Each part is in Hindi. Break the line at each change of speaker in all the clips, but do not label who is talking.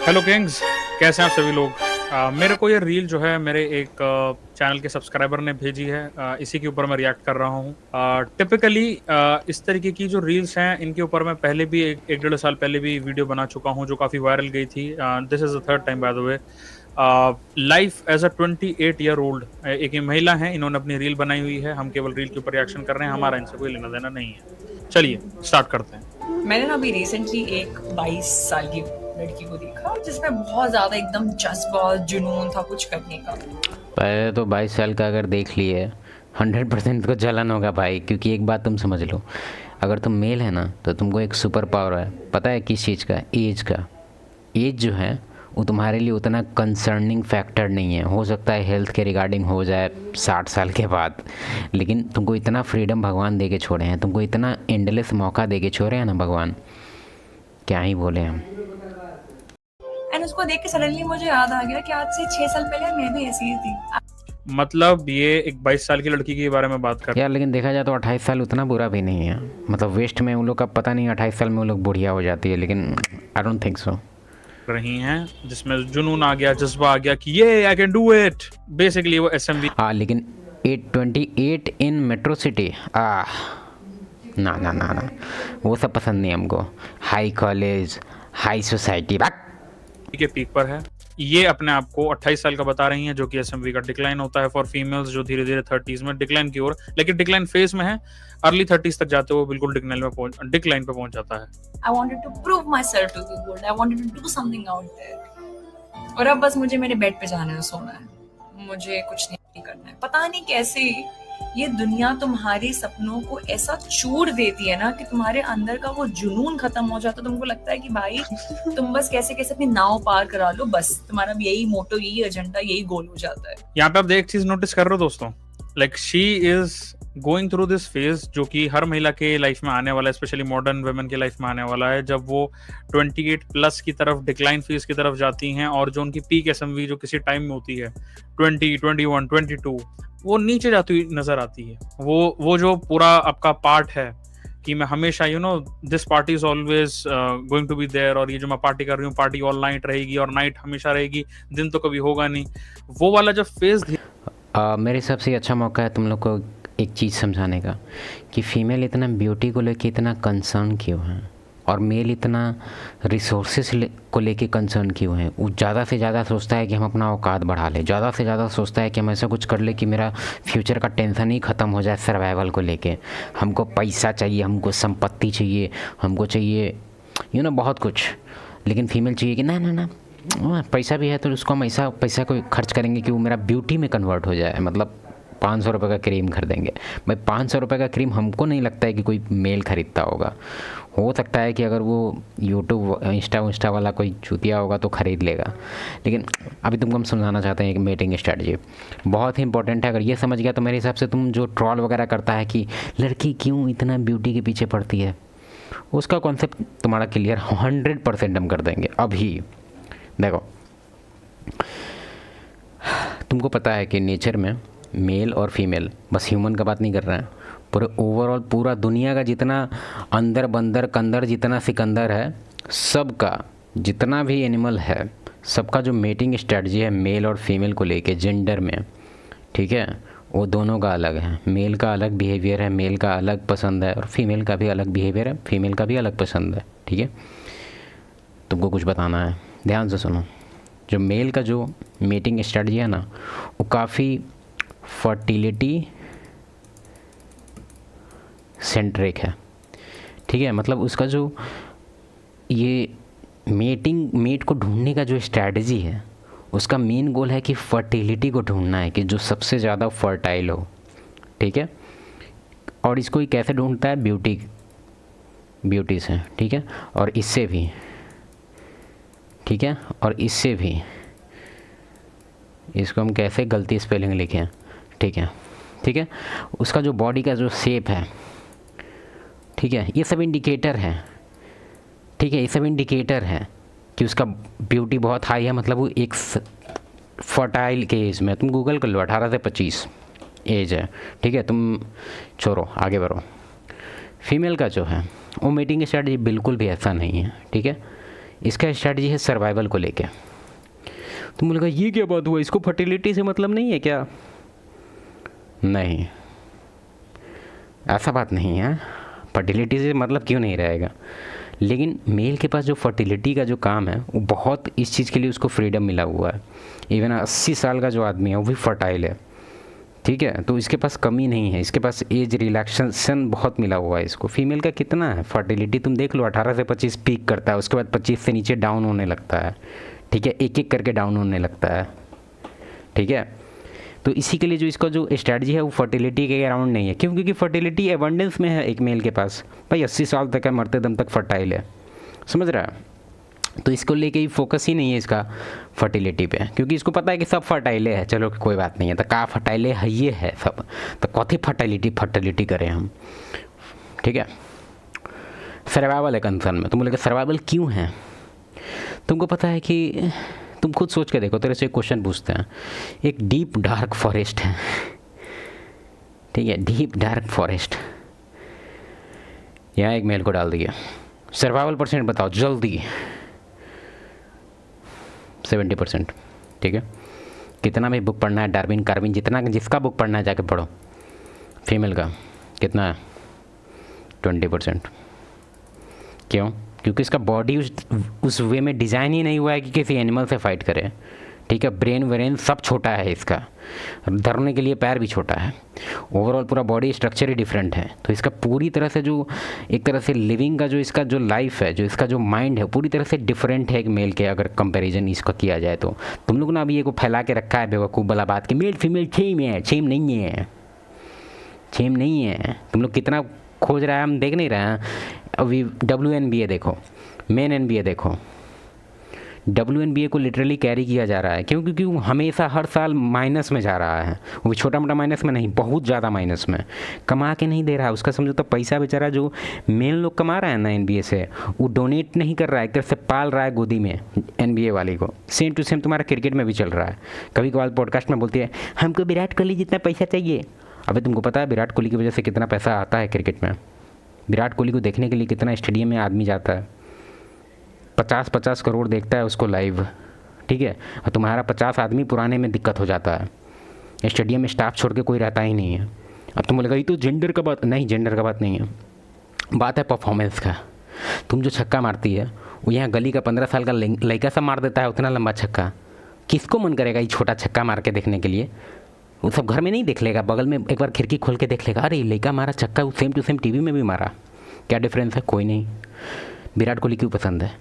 हेलो किंग्स, कैसे हैं आप सभी लोग। मेरे को ये रील जो है मेरे एक चैनल के सब्सक्राइबर ने भेजी है। इसी के ऊपर मैं रिएक्ट कर रहा हूँ। टिपिकली इस तरीके की जो रील्स हैं इनके ऊपर मैं पहले भी एक डेढ़ साल पहले भी वीडियो बना चुका हूँ जो काफ़ी वायरल गई थी। This is the third time by the way. Life as a 28 year old, एक ये महिला है, इन्होंने अपनी रील बनाई हुई है। हम केवल रील के ऊपर रिएक्शन कर रहे हैं, हमारा इनसे कोई लेना देना नहीं है। चलिए स्टार्ट करते हैं।
मैंने ना अभी रिसेंटली एक 22 साल की लड़की को देखा जिसमें बहुत ज़्यादा एकदम जज्बा जुनून था कुछ करने का।
पहले तो 22 साल का अगर देख लिए 100% को जलन होगा भाई, क्योंकि एक बात तुम समझ लो, अगर तुम मेल है ना तो तुमको एक सुपर पावर है। पता है किस चीज़ का? एज का। एज जो है वो तुम्हारे लिए उतना कंसर्निंग फैक्टर नहीं है। हो सकता है हेल्थ के रिगार्डिंग हो जाए 60 साल के बाद, लेकिन तुमको इतना फ्रीडम भगवान दे के छोड़े हैं, तुमको इतना एंडलेस मौका दे के छोड़े हैं ना भगवान, क्या ही बोले हम।
एंड उसको देख के सडनली मुझे याद आ गया कि आज से 6 साल पहले मैं भी ऐसी ही थी।
मतलब ये एक 22 साल की लड़की के बारे में बात कर
यार लेकिन देखा जाए तो 28 साल उतना बुरा भी नहीं है। मतलब वेस्ट में उन लोग का पता नहीं 28 साल में वो लोग बुढ़िया हो जाती है, लेकिन आई डोंट थिंक सो।
रही हैं, जिसमें जुनून आ गया, जज्बा आ गया कि ये I can do it. Basically वो एसएमवी।
हाँ लेकिन 828 इन मेट्रो सिटी, ना ना ना ना, वो सब पसंद नहीं हमको। हाई कॉलेज, हाई सोसाइटी,
के पीक पर है। ये अपने आप को 28 साल का बता रही हैं, जो कि एसएमवी का डिक्लाइन होता है फॉर फीमेल्स जो धीरे धीरे 30s में डिक्लाइन की ओर, लेकिन डिक्लाइन फेज में है। अर्ली 30s तक जाते हुए बिल्कुल डिक्लाइन पे पहुंच जाता है।
I wanted to prove myself to the world, I wanted to do something out there. और अब बस मुझे मेरे बेड पे जाना है, सोना है, मुझे कुछ नहीं करना है। पता नहीं कैसे ये दुनिया तुम्हारे सपनों को ऐसा चूर देती है ना कि तुम्हारे अंदर का वो जुनून खत्म हो जाता है। तुमको लगता है कि भाई तुम बस कैसे कैसे अपनी नाव पार करा लो, बस तुम्हारा यही मोटो, यही एजेंडा, यही गोल हो जाता है।
यहाँ पे आप एक चीज नोटिस कर रहे हो दोस्तों, like she is going through this phase जो कि हर महिला के लाइफ में आने वाला है, स्पेशली मॉडर्न वुमेन के लाइफ में आने वाला है, जब वो 28 प्लस की तरफ, डिक्लाइन फेज की तरफ जाती हैं, और जो उनकी पीक एसएमवी जो किसी टाइम में होती है 20, 21, 22, वो नीचे जाती हुई नजर आती है। वो जो पूरा आपका पार्ट है कि मैं हमेशा this party is always going to be there, और ये जो मैं पार्टी कर रही हूँ, पार्टी ऑल नाइट रहेगी और नाइट हमेशा रहेगी, दिन तो कभी होगा नहीं, वो वाला जब फेज।
मेरे हिसाब से अच्छा मौका है तुम लोग को एक चीज़ समझाने का कि फ़ीमेल इतना ब्यूटी को लेके इतना कंसर्न क्यों है, और मेल इतना रिसोर्सेस को लेके कंसर्न क्यों है। वो ज़्यादा से ज़्यादा सोचता है कि हम अपना औकात बढ़ा लें, ज़्यादा से ज़्यादा सोचता है कि हम ऐसा कुछ कर ले कि मेरा फ्यूचर का टेंशन ही ख़त्म हो जाए सर्वाइवल को लेके। हमको पैसा चाहिए, हमको संपत्ति चाहिए, हमको चाहिए बहुत कुछ। लेकिन फीमेल चाहिए कि ना ना ना, पैसा भी है तो उसको हम ऐसा पैसा को खर्च करेंगे कि वो मेरा ब्यूटी में कन्वर्ट हो जाए। मतलब 500 रुपये का क्रीम खरीदेंगे भाई। 500 रुपये का क्रीम हमको नहीं लगता है कि कोई मेल खरीदता होगा। हो सकता है कि अगर वो यूट्यूब इंस्टा वाला कोई चूतिया होगा तो ख़रीद लेगा। लेकिन अभी तुमको हम समझाना चाहते हैं कि मेटिंग स्ट्रेटजी बहुत ही इंपॉर्टेंट है। अगर ये समझ गया तो मेरे हिसाब से तुम जो ट्रॉल वगैरह करता है कि लड़की क्यों इतना ब्यूटी के पीछे पड़ती है, उसका कॉन्सेप्ट तुम्हारा क्लियर 100% हम कर देंगे अभी। देखो, तुमको पता है कि नेचर में मेल और फीमेल, बस ह्यूमन का बात नहीं कर रहे हैं, पूरे ओवरऑल पूरा दुनिया का जितना अंदर बंदर कंदर जितना सिकंदर है, सबका जितना भी एनिमल है, सबका जो मेटिंग स्ट्रेटजी है मेल और फीमेल को लेके जेंडर में, ठीक है, वो दोनों का अलग है। मेल का अलग बिहेवियर है, मेल का अलग पसंद है, और फीमेल का भी अलग बिहेवियर है, फीमेल का भी अलग पसंद है। ठीक है, तुमको कुछ बताना है, ध्यान से सुनो। जो मेल का जो मेटिंग स्ट्रेटजी है ना, वो काफ़ी फर्टिलिटी सेंट्रिक है। ठीक है, मतलब उसका जो ये मेट को ढूंढने का जो स्ट्रेटजी है, उसका मेन गोल है कि फर्टिलिटी को ढूंढना है, कि जो सबसे ज़्यादा फर्टाइल हो। ठीक है, और इसको कैसे ढूंढता है? ब्यूटी से। ठीक है, और इससे भी, ठीक है, और इससे भी, इसको हम कैसे गलती स्पेलिंग लिखें, ठीक है, ठीक है, उसका जो बॉडी का जो शेप है, ठीक है, ये सब इंडिकेटर है। ठीक है, ये सब इंडिकेटर है कि उसका ब्यूटी बहुत हाई है, मतलब वो एक फर्टाइल के एज में। तुम गूगल कर लो, 18 से 25 एज है। ठीक है, तुम छोड़ो, आगे बढ़ो। फीमेल का जो है वो मीटिंग स्ट्रेटजी बिल्कुल भी ऐसा नहीं है। ठीक है, इसका स्ट्रैटेजी है सर्वाइवल को लेके। तुम बोलेगा ये क्या बात हुआ, इसको फर्टिलिटी से मतलब नहीं है क्या? नहीं, ऐसा बात नहीं है। फर्टिलिटी से मतलब क्यों नहीं रहेगा, लेकिन मेल के पास जो फर्टिलिटी का जो काम है वो बहुत, इस चीज़ के लिए उसको फ्रीडम मिला हुआ है। इवन 80 साल का जो आदमी है वो भी फर्टाइल है, ठीक है। तो इसके पास कमी नहीं है, इसके पास एज रिलैक्सेशन बहुत मिला हुआ है इसको। फीमेल का कितना है फर्टिलिटी, तुम देख लो, 18 से 25 पीक करता है, उसके बाद 25 से नीचे डाउन होने लगता है, ठीक है, एक एक करके डाउन होने लगता है, ठीक है। तो इसी के लिए जो इसका जो स्ट्रैटेजी है वो फर्टिलिटी के अराउंड नहीं है। क्यों? क्योंकि फर्टिलिटी एबंडेंस में है एक मेल के पास, भाई 80 साल तक है, मरते दम तक फर्टाइल है, समझ रहा है। तो इसको लेके ही फोकस ही नहीं है इसका फर्टिलिटी पे, क्योंकि इसको पता है कि सब फर्टाइले है। चलो कोई बात नहीं है, तो का फर्टाइले है ये है सब, तो कथी फर्टिलिटी करें हम, ठीक है। सर्वाइवल है कंसर्न में। तुम बोले सर्वाइवल क्यों है? तुमको पता है कि तुम खुद सोच के देखो, तेरे से एक क्वेश्चन पूछते हैं। एक डीप डार्क फॉरेस्ट है, ठीक है, डीप डार्क फॉरेस्ट, यहाँ एक मेल को डाल दिया, सर्वाइवल परसेंट बताओ जल्दी। 70%, ठीक है। कितना भी बुक पढ़ना है, डार्विन कार्विन जितना जिसका बुक पढ़ना है जाके पढ़ो। फीमेल का कितना है? 20%। क्यों? क्योंकि इसका बॉडी उस वे में डिज़ाइन ही नहीं हुआ है कि किसी एनिमल से फाइट करे, ठीक है। ब्रेन व्रेन सब छोटा है इसका, धरने के लिए पैर भी छोटा है, ओवरऑल पूरा बॉडी स्ट्रक्चर ही डिफरेंट है। तो इसका पूरी तरह से जो एक तरह से लिविंग का जो इसका जो लाइफ है, जो इसका जो माइंड है, पूरी तरह से डिफरेंट है एक मेल के, अगर कंपैरिजन इसका किया जाए तो। तुम लोग ना अभी ये को फैला के रखा है बेवकूफ़ वाला बात कि मेल फीमेल सेम है, सेम नहीं है, सेम नहीं है। तुम लोग कितना खोज रहा है हम देख नहीं रहे हैं। अभी WNBA देखो, मेन NBA देखो, WNBA को लिटरली कैरी किया जा रहा है। क्यों? क्योंकि वो हमेशा हर साल माइनस में जा रहा है, वो छोटा मोटा माइनस में नहीं, बहुत ज़्यादा माइनस में, कमा के नहीं दे रहा है। उसका समझो तो पैसा बेचारा जो मेन लोग कमा रहा है ना NBA से, वो डोनेट नहीं कर रहा है, एक तरह से पाल रहा है गोदी में NBA वाली को। सेम टू सेम तुम्हारा क्रिकेट में भी चल रहा है। कभी कभार पॉडकास्ट में बोलती है हमको विराट कोहली जितना पैसा चाहिए। अबे तुमको पता है विराट कोहली की वजह से कितना पैसा आता है क्रिकेट में? विराट कोहली को देखने के लिए कितना स्टेडियम में आदमी जाता है, 50-50 करोड़ देखता है उसको लाइव, ठीक है। और तुम्हारा 50 आदमी पुराने में दिक्कत हो जाता है, स्टेडियम में स्टाफ छोड़ के कोई रहता ही नहीं है। अब तुम बोलेगा ये तो जेंडर का बात नहीं, जेंडर का बात नहीं है, बात है परफॉर्मेंस का। तुम जो छक्का मारती है वो यहाँ गली का 15 साल का लड़का सा मार देता है उतना लंबा छक्का, किसको मन करेगा ये छोटा छक्का मार के देखने के लिए? वो सब घर में नहीं देख लेगा, बगल में एक बार खिड़की खोल के देख लेगा, अरे लड़का मारा छक्का, वो सेम टू सेम टीवी में भी मारा, क्या डिफरेंस है? कोई नहीं। विराट कोहली क्यों पसंद है?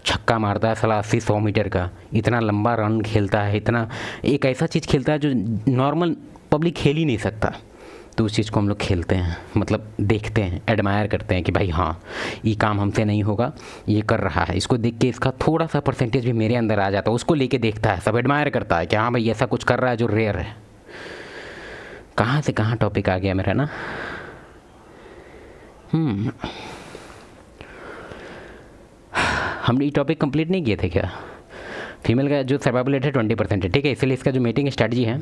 छक्का मारता है साला 80-100 मीटर का, इतना लंबा रन खेलता है, इतना एक ऐसा चीज़ खेलता है जो नॉर्मल पब्लिक खेल ही नहीं सकता। तो उस चीज़ को हम लोग खेलते हैं, मतलब देखते हैं, एडमायर करते हैं कि भाई हाँ ये काम हमसे नहीं होगा, ये कर रहा है, इसको देख के इसका थोड़ा सा परसेंटेज भी मेरे अंदर आ जाता है, उसको लेके देखता है, सब एडमायर करता है कि हाँ भाई ऐसा कुछ कर रहा है जो रेयर है। कहाँ से कहाँ टॉपिक आ गया मेरा ना। हमने ये टॉपिक कंप्लीट नहीं किए थे क्या? फीमेल का जो सर्वाइवल रेट है 20% है, ठीक है। इसलिए इसका जो मीटिंग स्ट्रैटेजी है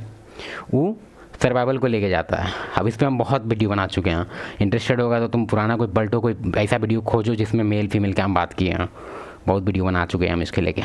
वो सर्वाइवल को लेके जाता है। अब इस पर हम बहुत वीडियो बना चुके हैं, इंटरेस्टेड होगा तो तुम पुराना कोई पलटो, कोई ऐसा वीडियो खोजो जिसमें मेल फीमेल के हम बात किए हैं, बहुत वीडियो बना चुके हैं हम इसके लेके।